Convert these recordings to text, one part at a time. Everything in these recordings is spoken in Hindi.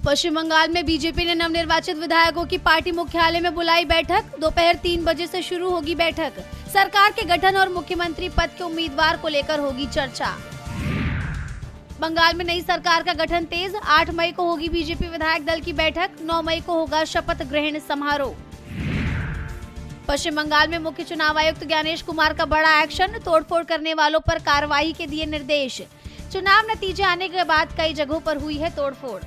पश्चिम बंगाल में बीजेपी ने नवनिर्वाचित विधायकों की पार्टी मुख्यालय में बुलाई बैठक। दोपहर 3 बजे से शुरू होगी बैठक। सरकार के गठन और मुख्यमंत्री पद के उम्मीदवार को लेकर होगी चर्चा। बंगाल में नई सरकार का गठन तेज। 8 मई को होगी बीजेपी विधायक दल की बैठक। 9 मई को होगा शपथ ग्रहण समारोह। पश्चिम बंगाल में मुख्य चुनाव आयुक्त ज्ञानेश कुमार का बड़ा एक्शन। तोड़फोड़ करने वालों पर कार्रवाई के दिए निर्देश। चुनाव नतीजे आने के बाद कई जगहों पर हुई है तोड़फोड़।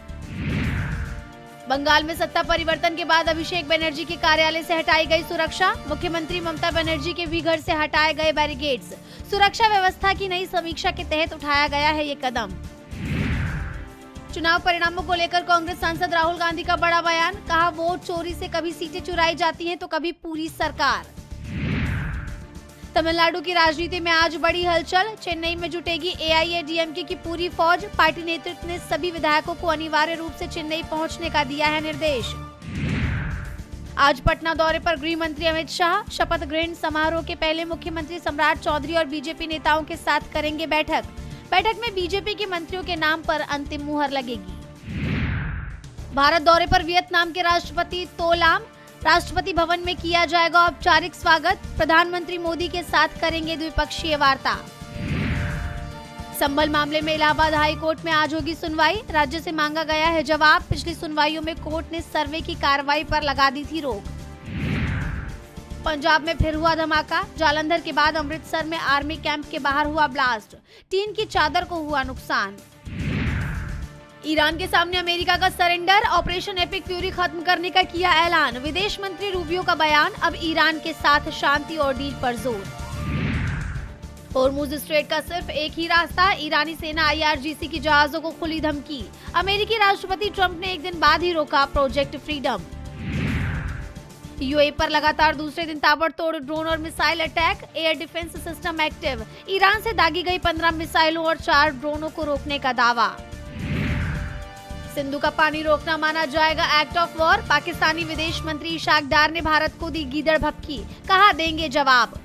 बंगाल में सत्ता परिवर्तन के बाद अभिषेक बनर्जी के कार्यालय से हटाई गई सुरक्षा। मुख्यमंत्री ममता बनर्जी के भी घर से हटाए गए बैरिकेड्स। सुरक्षा व्यवस्था की नई समीक्षा के तहत उठाया गया है ये कदम। चुनाव परिणामों को लेकर कांग्रेस सांसद राहुल गांधी का बड़ा बयान। कहा, वोट चोरी से कभी सीटें चुराई जाती हैं तो कभी पूरी सरकार। तमिलनाडु की राजनीति में आज बड़ी हलचल। चेन्नई में जुटेगी एआईएडीएमके की पूरी फौज। पार्टी नेतृत्व ने सभी विधायकों को अनिवार्य रूप से चेन्नई पहुंचने का दिया है निर्देश। आज पटना दौरे पर गृह मंत्री अमित शाह। शपथ ग्रहण समारोह के पहले मुख्यमंत्री सम्राट चौधरी और बीजेपी नेताओं के साथ करेंगे बैठक। बैठक में बीजेपी के मंत्रियों के नाम पर अंतिम मुहर लगेगी। भारत दौरे पर वियतनाम के राष्ट्रपति तो लाम। राष्ट्रपति भवन में किया जाएगा औपचारिक स्वागत। प्रधानमंत्री मोदी के साथ करेंगे द्विपक्षीय वार्ता। संभल मामले में इलाहाबाद हाई कोर्ट में आज होगी सुनवाई। राज्य से मांगा गया है जवाब। पिछली सुनवाइयों में कोर्ट ने सर्वे की कार्रवाई पर लगा दी थी रोक। पंजाब में फिर हुआ धमाका। जालंधर के बाद अमृतसर में आर्मी कैंप के बाहर हुआ ब्लास्ट। टीन की चादर को हुआ नुकसान। ईरान के सामने अमेरिका का सरेंडर। ऑपरेशन एपिक फ्यूरी खत्म करने का किया ऐलान। विदेश मंत्री रूबियो का बयान। अब ईरान के साथ शांति और डील पर जोर। होर्मुज स्ट्रेट का सिर्फ एक ही रास्ता। ईरानी सेना आईआरजीसी की जहाजों को खुली धमकी। अमेरिकी राष्ट्रपति ट्रंप ने एक दिन बाद ही रोका प्रोजेक्ट फ्रीडम। यूएई पर लगातार दूसरे दिन ताबड़तोड़ ड्रोन और missile attack. Air defence system active. Iran से दागी गई 15 मिसाइलों और 4 ड्रोनों को रोकने का दावा। सिंधु का पानी रोकना माना जाएगा एक्ट ऑफ वॉर। पाकिस्तानी विदेश मंत्री इशाक डार ने भारत को दी गीदड़ भपकी। कहा, देंगे जवाब।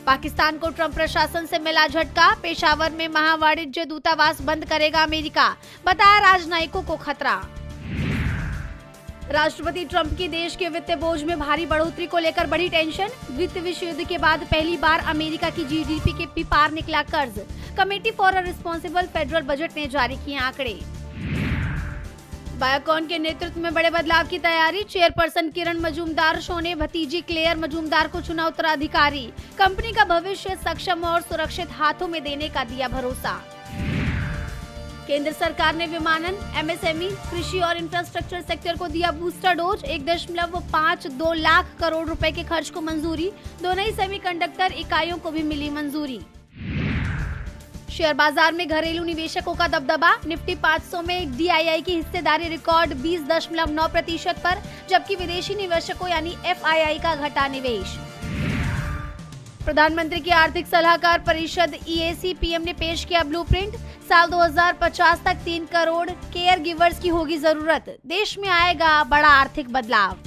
पाकिस्तान को ट्रंप प्रशासन से मिला झटका। पेशावर में महावाणिज्य दूतावास बंद करेगा अमेरिका। बताया राजनयिकों को खतरा। राष्ट्रपति ट्रंप की देश के वित्तीय बोझ में भारी बढ़ोतरी को लेकर बड़ी टेंशन। द्वितीय विश्व युद्ध के बाद पहली बार अमेरिका की जीडीपी के भी पार निकला कर्ज। Committee for a responsible federal budget ने जारी किए आंकड़े। बायोकॉन के नेतृत्व में बड़े बदलाव की तैयारी। चेयरपर्सन किरण मजूमदार शो ने भतीजी क्लेयर मजूमदार को चुना उत्तराधिकारी। कंपनी का भविष्य सक्षम और सुरक्षित हाथों में देने का दिया भरोसा। केंद्र सरकार ने विमानन, एमएसएमई, कृषि और इंफ्रास्ट्रक्चर सेक्टर को दिया बूस्टर डोज। 1.52 लाख करोड़ रुपए के खर्च को मंजूरी। 2 नई सेमीकंडक्टर इकाइयों को भी मिली मंजूरी। शेयर बाजार में घरेलू निवेशकों का दबदबा। निफ्टी 500 में डीआईआई की हिस्सेदारी रिकॉर्ड 20.9% पर, जबकि विदेशी निवेशकों यानी एफआईआई का घटा निवेश। प्रधानमंत्री की आर्थिक सलाहकार परिषद ईएसी पीएम ने पेश किया ब्लूप्रिंट। साल 2050 तक 3 करोड़ केयर गिवर्स की होगी जरूरत। देश में आएगा बड़ा आर्थिक बदलाव।